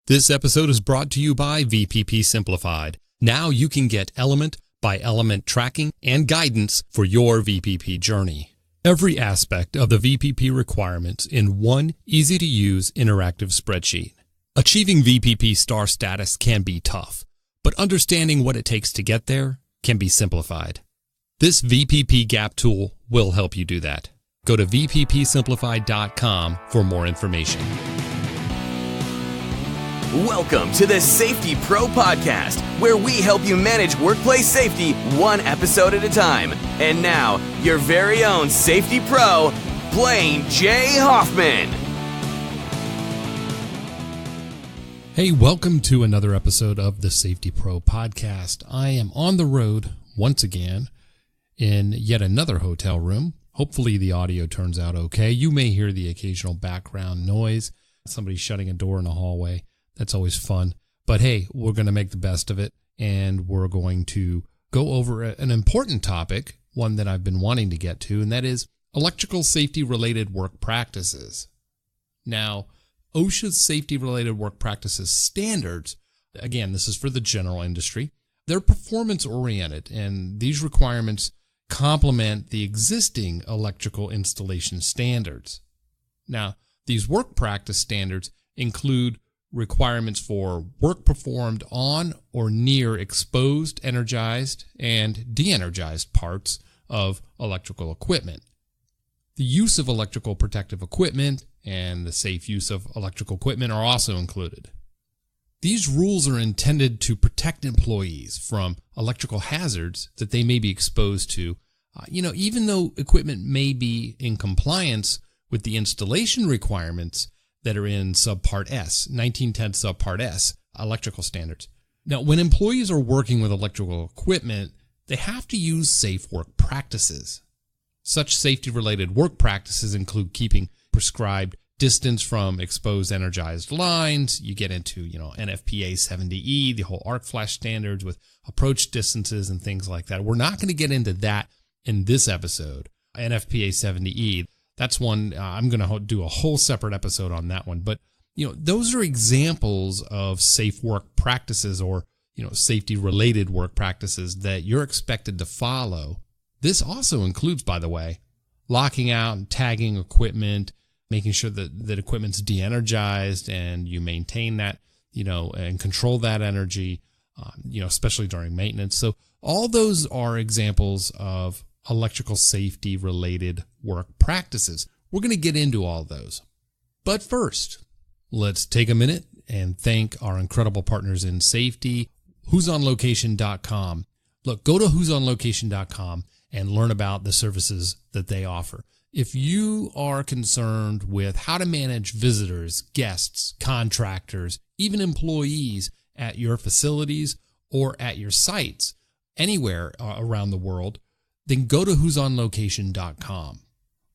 This episode is brought to you by VPP Simplified. Now you can get element by element tracking and guidance for your VPP journey. Every aspect of the VPP requirements in one easy-to-use interactive spreadsheet. Achieving VPP star status can be tough, but understanding what it takes to get there can be simplified. This VPP Gap tool will help you do that. Go to vppsimplified.com for more information. Welcome to the Safety Pro Podcast, where we help you manage workplace safety one episode at a time. And now, your very own Safety Pro, Blaine J. Hoffman. Hey, welcome to another episode of the Safety Pro Podcast. I am on the road once again in yet another hotel room. Hopefully the audio turns out okay. You may hear the occasional background noise, somebody shutting a door in a hallway. That's always fun. But hey, we're going to make the best of it, and we're going to go over an important topic, one that I've been wanting to get to, and that is electrical safety-related work practices. Now, OSHA's safety-related work practices standards, again, this is for the general industry, they're performance-oriented, and these requirements complement the existing electrical installation standards. Now, these work practice standards include requirements for work performed on or near exposed, energized, and de-energized parts of electrical equipment. The use of electrical protective equipment and the safe use of electrical equipment are also included. These rules are intended to protect employees from electrical hazards that they may be exposed to, even though equipment may be in compliance with the installation requirements that are in Subpart S, 1910 Subpart S, electrical standards. Now, when employees are working with electrical equipment, they have to use safe work practices. Such safety-related work practices include keeping prescribed distance from exposed energized lines. You get into, NFPA 70E, the whole arc flash standards with approach distances and things like that. We're not going to get into that in this episode, NFPA 70E. That's one, I'm going to do a whole separate episode on that one. But, those are examples of safe work practices or, safety-related work practices that you're expected to follow. This also includes, by the way, locking out and tagging equipment, making sure that equipment's de-energized and you maintain that, and control that energy, especially during maintenance. So all those are examples of electrical safety related work practices. We're going to get into all those. But first, let's take a minute and thank our incredible partners in safety, who'sonlocation.com. Look, go to who'sonlocation.com and learn about the services that they offer. If you are concerned with how to manage visitors, guests, contractors, even employees at your facilities or at your sites anywhere around the world, then go to who'sonlocation.com.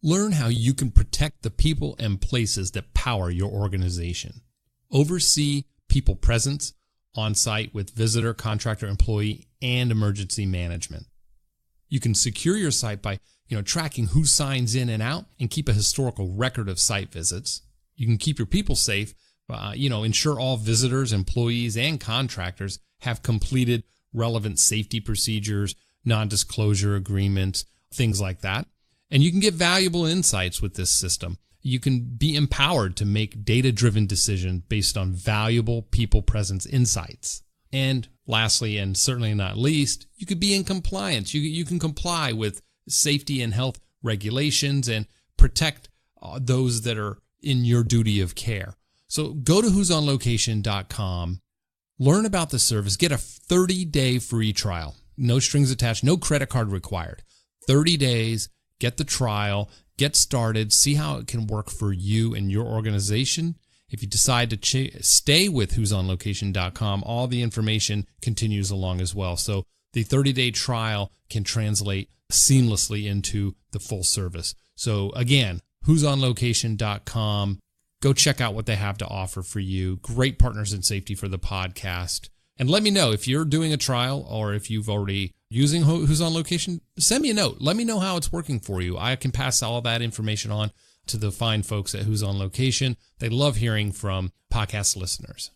Learn how you can protect the people and places that power your organization. Oversee people presence on site with visitor, contractor, employee, and emergency management. You can secure your site by, tracking who signs in and out and keep a historical record of site visits. You can keep your people safe, ensure all visitors, employees, and contractors have completed relevant safety procedures, non-disclosure agreements, things like that. And you can get valuable insights with this system. You can be empowered to make data-driven decisions based on valuable people presence insights. And lastly, and certainly not least, you could be in compliance. You can comply with safety and health regulations and protect those that are in your duty of care. So go to who'sonlocation.com, learn about the service, get a 30-day free trial. No strings attached, no credit card required. 30 days, get the trial, get started, see how it can work for you and your organization. If you decide to stay with who'sonlocation.com, all the information continues along as well. So the 30-day trial can translate seamlessly into the full service. So again, who'sonlocation.com. Go check out what they have to offer for you. Great partners in safety for the podcast. And let me know if you're doing a trial or if you've already using Who's on Location. Send me a note. Let me know how it's working for you. I can pass all that information on to the fine folks at Who's on Location. They love hearing from podcast listeners.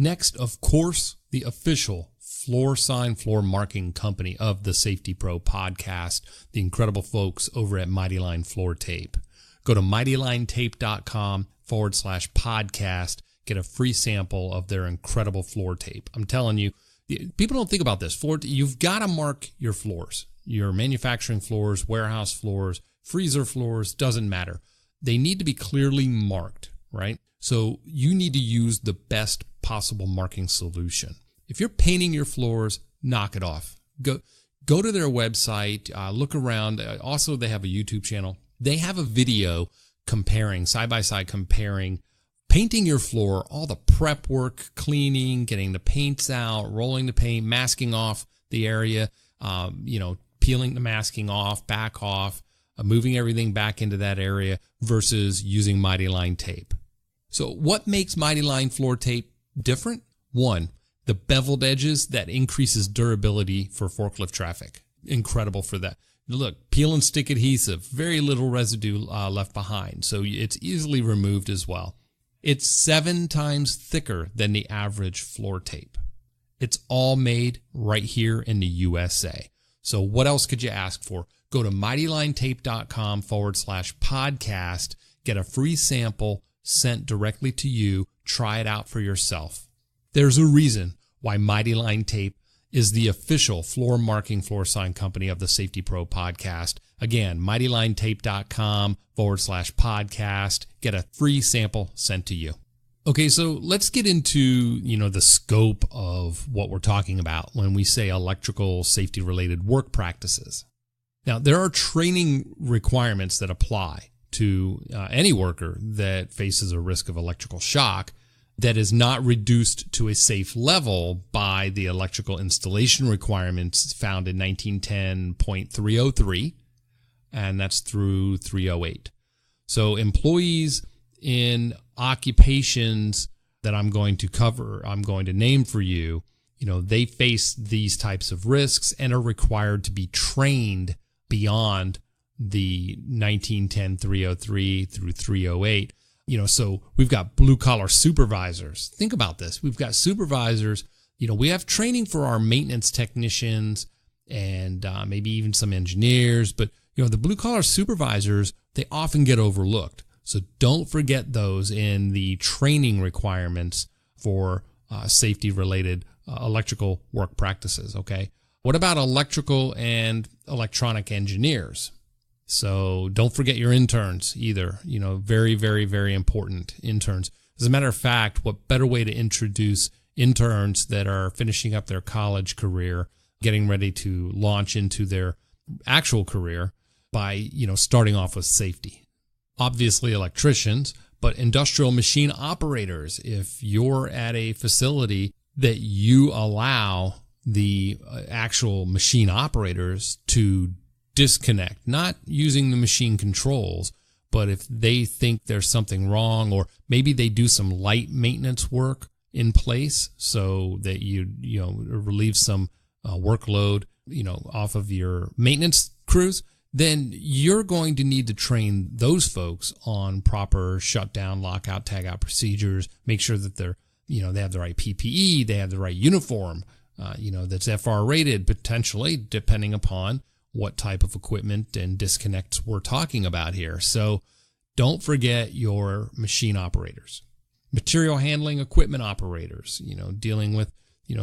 Next, of course, the official floor sign, floor marking company of the Safety Pro podcast, the incredible folks over at Mighty Line Floor Tape. Go to mightylinetape.com/podcast. Get a free sample of their incredible floor tape. I'm telling you, people don't think about this. You've got to mark your floors, your manufacturing floors, warehouse floors, freezer floors, doesn't matter. They need to be clearly marked, right? So you need to use the best possible marking solution. If you're painting your floors, knock it off. Go to their website, look around. Also, they have a YouTube channel. They have a video comparing, side-by-side comparing painting your floor, all the prep work, cleaning, getting the paints out, rolling the paint, masking off the area, peeling the masking off, back off, moving everything back into that area versus using Mighty Line tape. So what makes Mighty Line floor tape different? One, the beveled edges that increases durability for forklift traffic. Incredible for that. Look, peel and stick adhesive, very little residue left behind, so it's easily removed as well. It's 7 times thicker than the average floor tape. It's all made right here in the USA. So what else could you ask for? Go to mightylinetape.com/podcast, get a free sample sent directly to you, try it out for yourself. There's a reason why Mighty Line Tape is the official floor marking floor sign company of the Safety Pro podcast. Again, mightylinetape.com/podcast. Get a free sample sent to you. Okay, so let's get into, the scope of what we're talking about when we say electrical safety related work practices. Now, there are training requirements that apply to any worker that faces a risk of electrical shock that is not reduced to a safe level by the electrical installation requirements found in 1910.303, and that's through 308. So employees in occupations that I'm going to name for you, they face these types of risks and are required to be trained beyond the 1910.303 through 308. So we've got blue collar supervisors. Think about this. We've got supervisors. We have training for our maintenance technicians and maybe even some engineers. But, the blue collar supervisors, they often get overlooked. So don't forget those in the training requirements for safety related electrical work practices. Okay. What about electrical and electronic engineers? So don't forget your interns either. Very, very, very important interns. As a matter of fact, what better way to introduce interns that are finishing up their college career, getting ready to launch into their actual career by, starting off with safety. Obviously electricians, but industrial machine operators. If you're at a facility that you allow the actual machine operators to disconnect, not using the machine controls, but if they think there's something wrong, or maybe they do some light maintenance work in place so that you relieve some workload, off of your maintenance crews, then you're going to need to train those folks on proper shutdown, lockout, tagout procedures, make sure that they're, they have the right PPE, they have the right uniform, that's FR rated potentially, depending upon what type of equipment and disconnects we're talking about here. So don't forget your machine operators, material handling equipment operators, dealing with,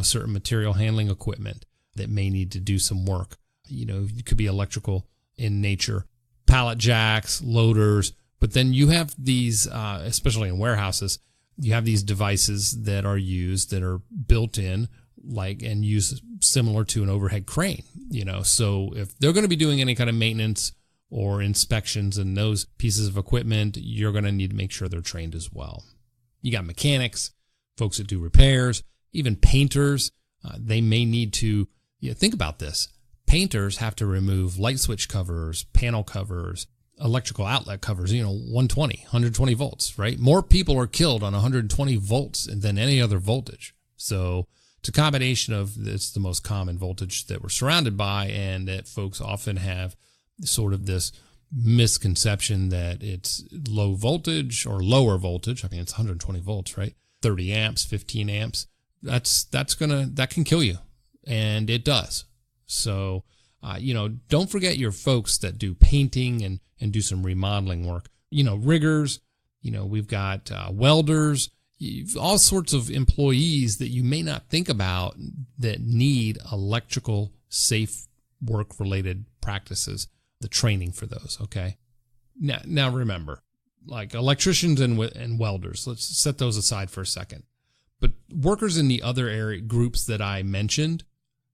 certain material handling equipment that may need to do some work. It could be electrical in nature, pallet jacks, loaders, but then you have these, especially in warehouses, you have these devices that are used that are built in and used similar to an overhead crane, so if they're going to be doing any kind of maintenance or inspections in those pieces of equipment, you're going to need to make sure they're trained as well. You got mechanics, folks that do repairs, even painters. They may need to, think about this. Painters have to remove light switch covers, panel covers, electrical outlet covers, 120 volts, right? More people are killed on 120 volts than any other voltage. So it's a combination of, it's the most common voltage that we're surrounded by, and that folks often have sort of this misconception that it's low voltage or lower voltage. I mean, it's 120 volts, right? 30 amps, 15 amps, that can kill you. And it does. So, don't forget your folks that do painting and do some remodeling work. Riggers, we've got welders, all sorts of employees that you may not think about that need electrical safe work related practices, the training for those. Okay. Now remember, like electricians and welders, let's set those aside for a second. But workers in the other groups that I mentioned,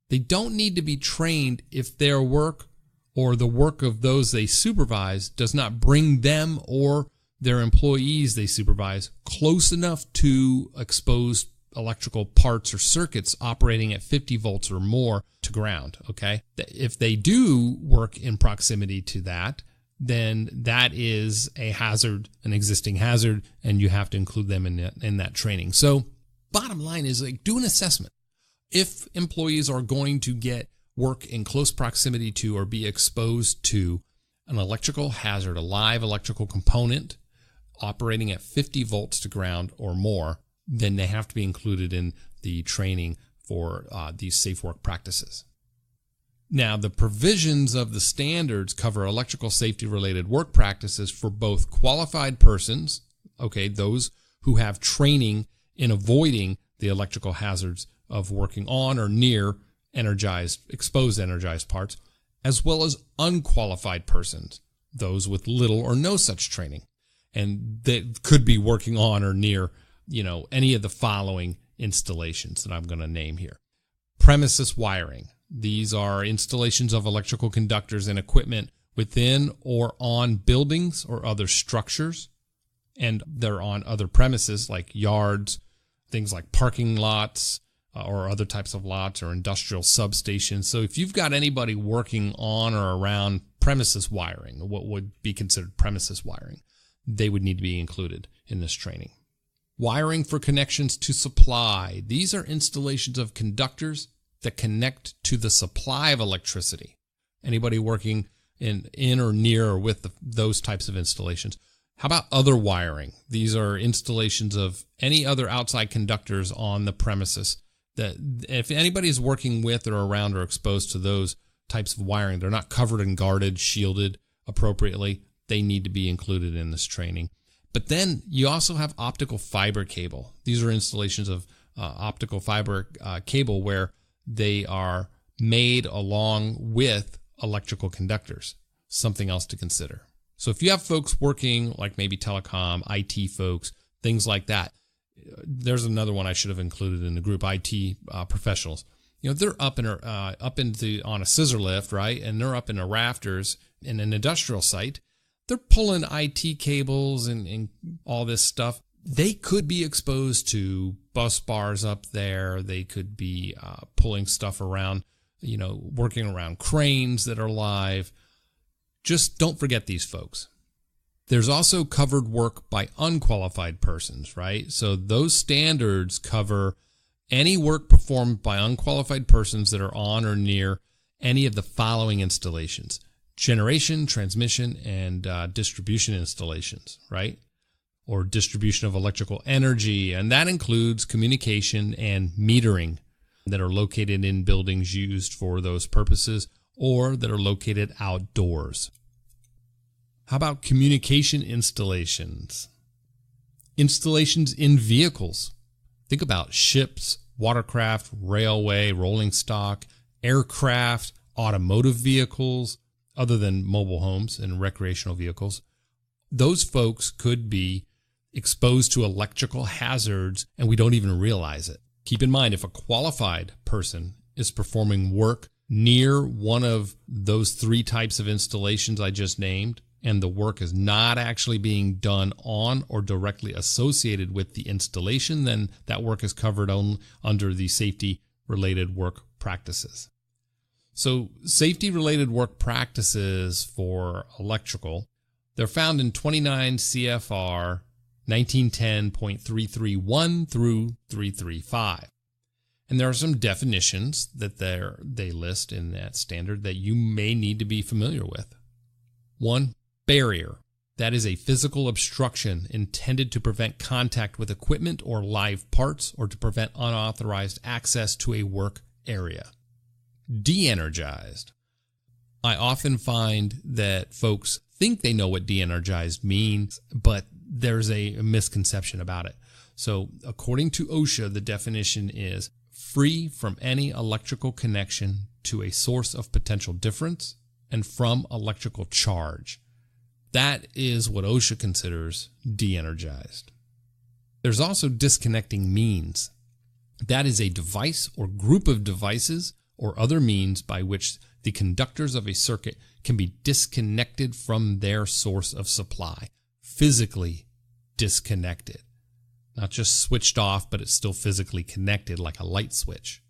they don't need to be trained if their work or the work of those they supervise does not bring them or their employees they supervise close enough to exposed electrical parts or circuits operating at 50 volts or more to ground, okay? If they do work in proximity to that, then that is a hazard, an existing hazard, and you have to include them in that training. So bottom line is, like, do an assessment. If employees are going to get work in close proximity to or be exposed to an electrical hazard, a live electrical component operating at 50 volts to ground or more, then they have to be included in the training for these safe work practices. Now, the provisions of the standards cover electrical safety related work practices for both qualified persons, okay, those who have training in avoiding the electrical hazards of working on or near exposed energized parts, as well as unqualified persons, those with little or no such training, and that could be working on or near, any of the following installations that I'm going to name here. Premises wiring. These are installations of electrical conductors and equipment within or on buildings or other structures, and they're on other premises like yards, things like parking lots, or other types of lots or industrial substations. So if you've got anybody working on or around premises wiring, what would be considered premises wiring, they would need to be included in this training. Wiring for connections to supply. These are installations of conductors that connect to the supply of electricity. Anybody working in or near or with those types of installations. How about other wiring? These are installations of any other outside conductors on the premises that if anybody is working with or around or exposed to those types of wiring, they're not covered and guarded, shielded appropriately, they need to be included in this training. But then you also have optical fiber cable. These are installations of optical fiber cable where they are made along with electrical conductors, something else to consider. So if you have folks working like maybe telecom, IT folks, things like that, there's another one I should have included in the group, IT professionals. They're up on a scissor lift, right? And they're up in the rafters in an industrial site. They're pulling IT cables and all this stuff. They could be exposed to bus bars up there. They could be pulling stuff around, working around cranes that are live. Just don't forget these folks. There's also covered work by unqualified persons, right? So those standards cover any work performed by unqualified persons that are on or near any of the following installations: generation, transmission, and distribution installations, right? Or distribution of electrical energy. And that includes communication and metering that are located in buildings used for those purposes or that are located outdoors. How about communication installations? Installations in vehicles. Think about ships, watercraft, railway, rolling stock, aircraft, automotive vehicles, other than mobile homes and recreational vehicles. Those folks could be exposed to electrical hazards and we don't even realize it. Keep in mind, if a qualified person is performing work near one of those three types of installations I just named, and the work is not actually being done on or directly associated with the installation, then that work is covered under the safety-related work practices. So safety-related work practices for electrical, they're found in 29 CFR 1910.331 through 335. And there are some definitions that they list in that standard that you may need to be familiar with. One, barrier. That is a physical obstruction intended to prevent contact with equipment or live parts or to prevent unauthorized access to a work area. De-energized. I often find that folks think they know what de-energized means, but there's a misconception about it. So according to OSHA, the definition is free from any electrical connection to a source of potential difference and from electrical charge. That is what OSHA considers de-energized. There's also disconnecting means. That is a device or group of devices or other means by which the conductors of a circuit can be disconnected from their source of supply, physically disconnected. Not just switched off, but it's still physically connected like a light switch.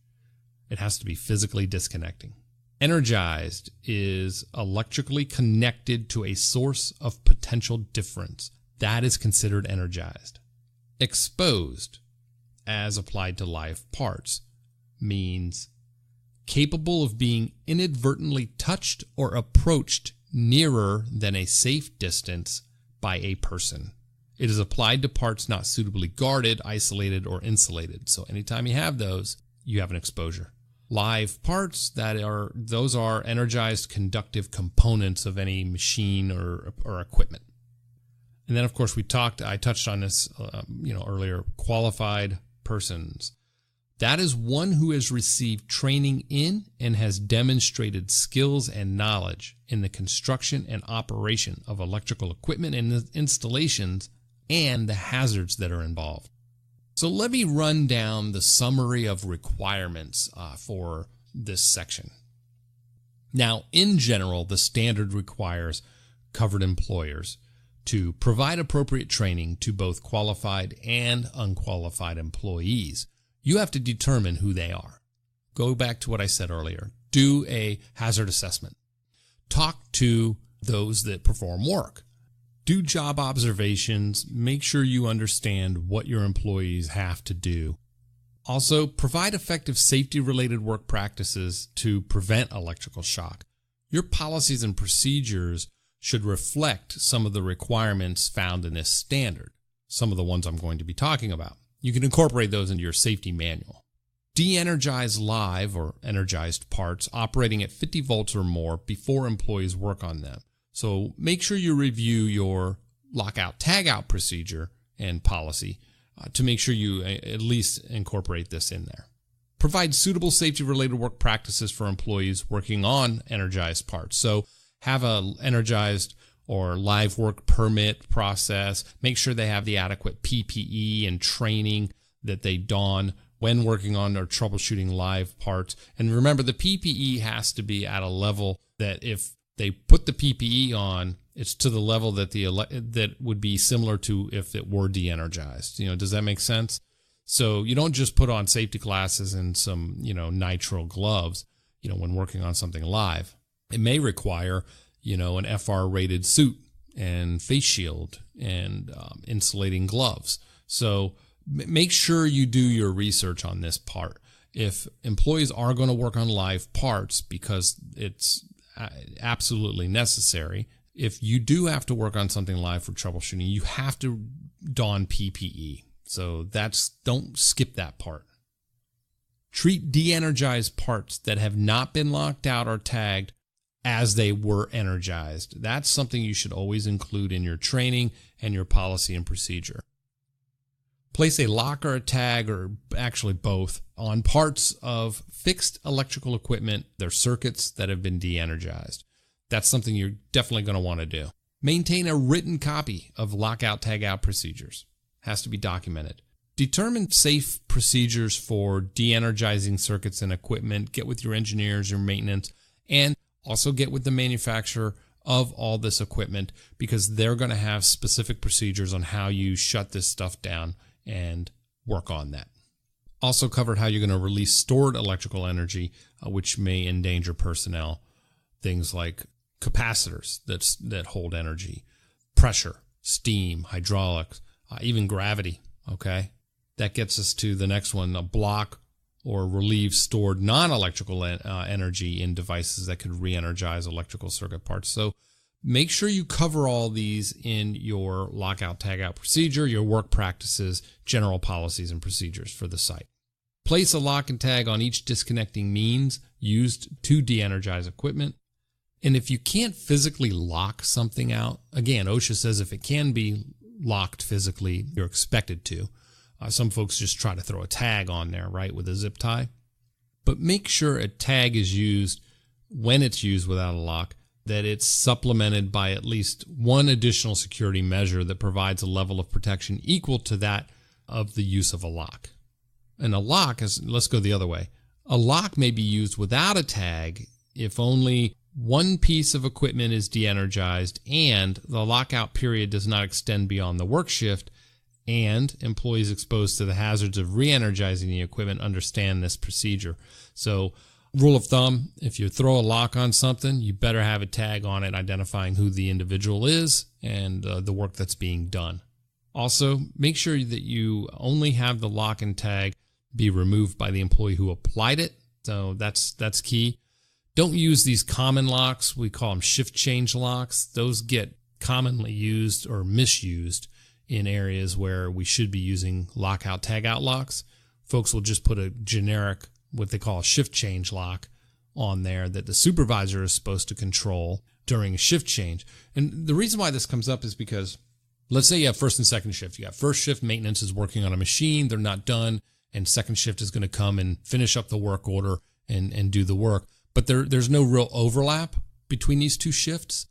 It has to be physically disconnecting. Energized is electrically connected to a source of potential difference. That is considered energized. Exposed, as applied to live parts, means capable of being inadvertently touched or approached nearer than a safe distance by a person. It is applied to parts not suitably guarded, isolated, or insulated. So anytime you have those, you have an exposure. Live parts, those are energized conductive components of any machine or equipment. And then, of course, I touched on this earlier, qualified persons. That is one who has received training in and has demonstrated skills and knowledge in the construction and operation of electrical equipment and installations and the hazards that are involved. So let me run down the summary of requirements for this section. Now, in general, the standard requires covered employers to provide appropriate training to both qualified and unqualified employees. You have to determine who they are. Go back to what I said earlier. Do a hazard assessment. Talk to those that perform work. Do job observations. Make sure you understand what your employees have to do. Also, provide effective safety-related work practices to prevent electrical shock. Your policies and procedures should reflect some of the requirements found in this standard, some of the ones I'm going to be talking about. You can incorporate those into your safety manual. De-energize live or energized parts operating at 50 volts or more before employees work on them. So make sure you review your lockout tagout procedure and policy to make sure you at least incorporate this in there. Provide suitable safety-related work practices for employees working on energized parts. So have a energized or live work permit process. Make sure they have the adequate PPE and training that they don when working on or troubleshooting live parts. And remember, the PPE has to be at a level that if they put the PPE on, it's to the level that that would be similar to if it were de-energized. Does that make sense? So you don't just put on safety glasses and some, nitrile gloves, when working on something live. It may require, an FR-rated suit and face shield and insulating gloves. So make sure you do your research on this part. If employees are going to work on live parts because it's absolutely necessary, if you do have to work on something live for troubleshooting, you have to don PPE. So don't skip that part. Treat de-energized parts that have not been locked out or tagged as they were energized. That's something you should always include in your training and your policy and procedure. Place a lock or a tag, or actually both, on parts of fixed electrical equipment, their circuits that have been de-energized. That's something you're definitely going to want to do. Maintain a written copy of lockout tagout procedures. Has to be documented. Determine safe procedures for de-energizing circuits and equipment. Get with your engineers, your maintenance, and also get with the manufacturer of all this equipment, because they're going to have specific procedures on how you shut this stuff down and work on that. Also covered how you're going to release stored electrical energy, which may endanger personnel. Things like capacitors that hold energy, pressure, steam, hydraulics, even gravity. Okay, that gets us to the next one: a block or relieve stored non-electrical energy in devices that could re-energize electrical circuit parts. So Make sure you cover all these in your lockout tagout procedure, your work practices, general policies and procedures for the site. Place a lock and tag on each disconnecting means used to de-energize equipment. And if you can't physically lock something out, again, OSHA says if it can be locked physically, you're expected to. Some folks just try to throw a tag on there, right, with a zip tie. But make sure a tag is used when it's used without a lock, that it's supplemented by at least one additional security measure that provides a level of protection equal to that of the use of a lock. And a lock is, let's go the other way. A lock may be used without a tag if only one piece of equipment is de-energized and the lockout period does not extend beyond the work shift, and employees exposed to the hazards of re-energizing the equipment understand this procedure. So, rule of thumb, if you throw a lock on something, you better have a tag on it identifying who the individual is and the work that's being done. Also, make sure that you only have the lock and tag be removed by the employee who applied it. So that's key. Don't use these common locks. We call them shift change locks. Those get commonly used or misused in areas where we should be using lockout tagout locks. Folks will just put a generic, what they call a shift change lock on there that the supervisor is supposed to control during a shift change. And the reason why this comes up is because let's say you have first and second shift. You got first shift maintenance is working on a machine. They're not done. And second shift is going to come and finish up the work order and do the work. But there's no real overlap between these two shifts.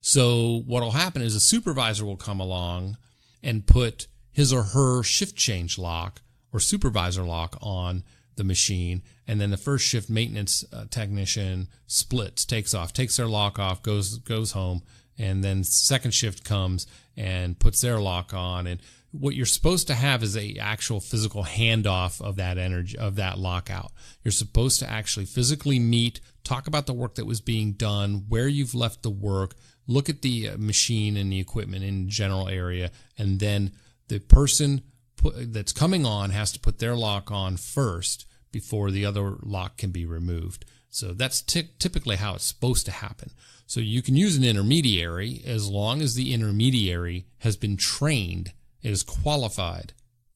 So what will happen is a supervisor will come along and put his or her shift change lock or supervisor lock on the machine, and then the first shift maintenance technician splits, takes their lock off, goes home, and then second shift comes and puts their lock on. And what you're supposed to have is a actual physical handoff of that energy, of that lockout. You're supposed to actually physically meet, talk about the work that was being done, where you've left the work, look at the machine and the equipment in the general area, and then the person that's coming on has to put their lock on first before the other lock can be removed. So that's typically how it's supposed to happen. So you can use an intermediary as long as the intermediary has been trained, is qualified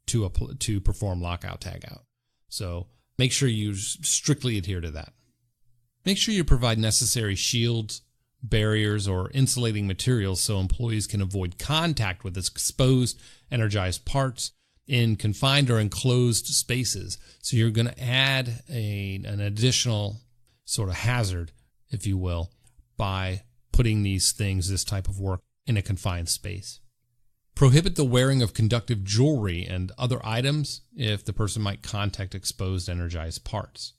to perform lockout tagout. So make sure you strictly adhere to that. Make sure you provide necessary shields, barriers, or insulating materials so employees can avoid contact with exposed, energized parts in confined or enclosed spaces. So you're going to add an additional sort of hazard, if you will, by putting these things, this type of work, in a confined space. Prohibit the wearing of conductive jewelry and other items if the person might contact exposed, energized parts.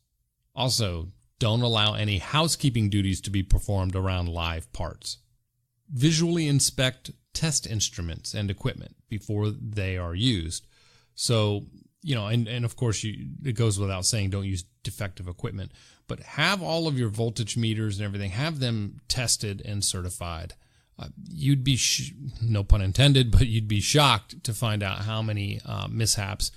Also, don't allow any housekeeping duties to be performed around live parts. Visually inspect test instruments and equipment before they are used. So, and of course, it goes without saying, don't use defective equipment, but have all of your voltage meters and everything, have them tested and certified. You'd be, no pun intended, but you'd be shocked to find out how many mishaps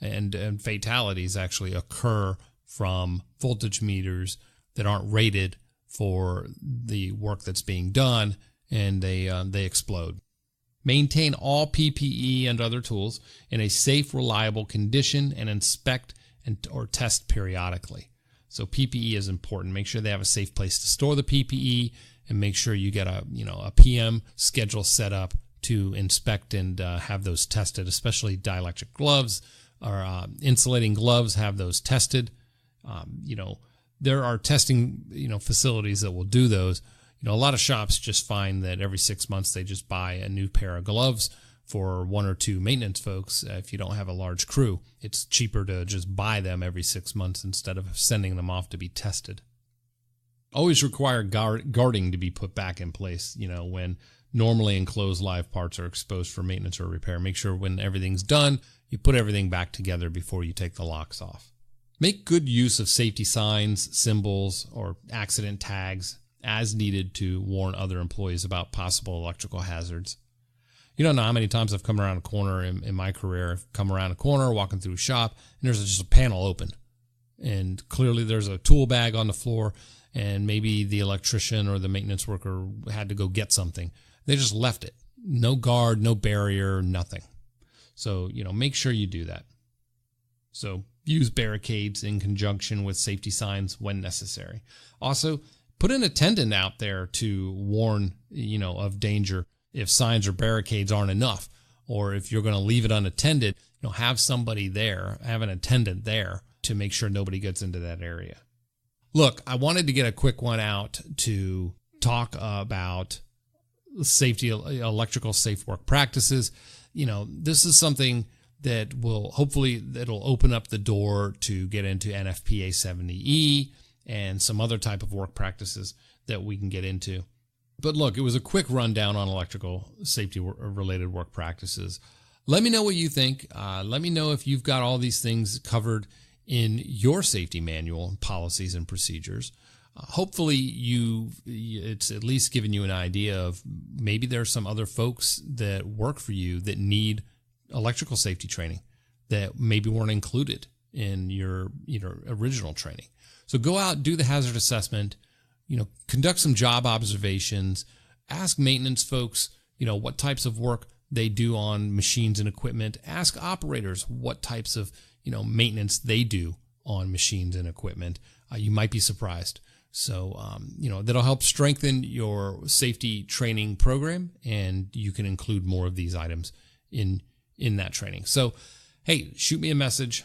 and fatalities actually occur from voltage meters that aren't rated for the work that's being done, and they explode. Maintain all PPE and other tools in a safe, reliable condition, and inspect or test periodically. So PPE is important. Make sure they have a safe place to store the PPE, and make sure you get a PM schedule set up to inspect and have those tested, especially dielectric gloves or insulating gloves. Have those tested. There are testing, facilities that will do those. A lot of shops just find that every 6 months they just buy a new pair of gloves for one or two maintenance folks. If you don't have a large crew, it's cheaper to just buy them every 6 months instead of sending them off to be tested. Always require guarding to be put back in place, when normally enclosed live parts are exposed for maintenance or repair. Make sure when everything's done, you put everything back together before you take the locks off. Make good use of safety signs, symbols, or accident tags as needed to warn other employees about possible electrical hazards. You don't know how many times I've come around a corner in my career. I've come around a corner, walking through a shop, and there's just a panel open. and clearly there's a tool bag on the floor, and maybe the electrician or the maintenance worker had to go get something. They just left it. No guard, no barrier, nothing. So, make sure you do that. So use barricades in conjunction with safety signs when necessary. Also, put an attendant out there to warn, of danger if signs or barricades aren't enough, or if you're going to leave it unattended, have somebody there, have an attendant there to make sure nobody gets into that area. Look, I wanted to get a quick one out to talk about safety, electrical safe work practices. This is something that that'll open up the door to get into NFPA 70E and some other type of work practices that we can get into. But look, it was a quick rundown on electrical safety related work practices. Let me know what you think. Let me know if you've got all these things covered in your safety manual, policies, and procedures. Hopefully it's at least given you an idea of maybe there's some other folks that work for you that need electrical safety training that maybe weren't included in your original training. So go out, do the hazard assessment, conduct some job observations, ask maintenance folks, what types of work they do on machines and equipment. Ask operators what types of, maintenance they do on machines and equipment. You might be surprised. So, that'll help strengthen your safety training program, and you can include more of these items in that training. So, hey, shoot me a message,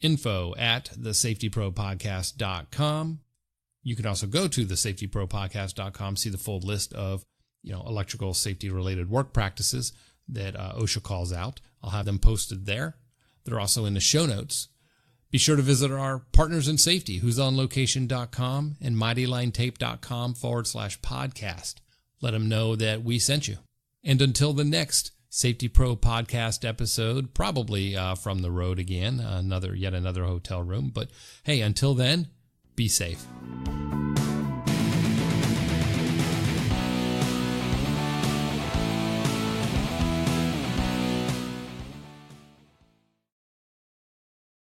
info@thesafetypropodcast.com. You can also go to thesafetypropodcast.com, see the full list of, electrical safety related work practices that OSHA calls out. I'll have them posted there. They're also in the show notes. Be sure to visit our partners in safety, who'sonlocation.com and mightylinetape.com/podcast. Let them know that we sent you. And until the next Safety Pro podcast episode, probably from the road again, yet another hotel room. But hey, until then, be safe.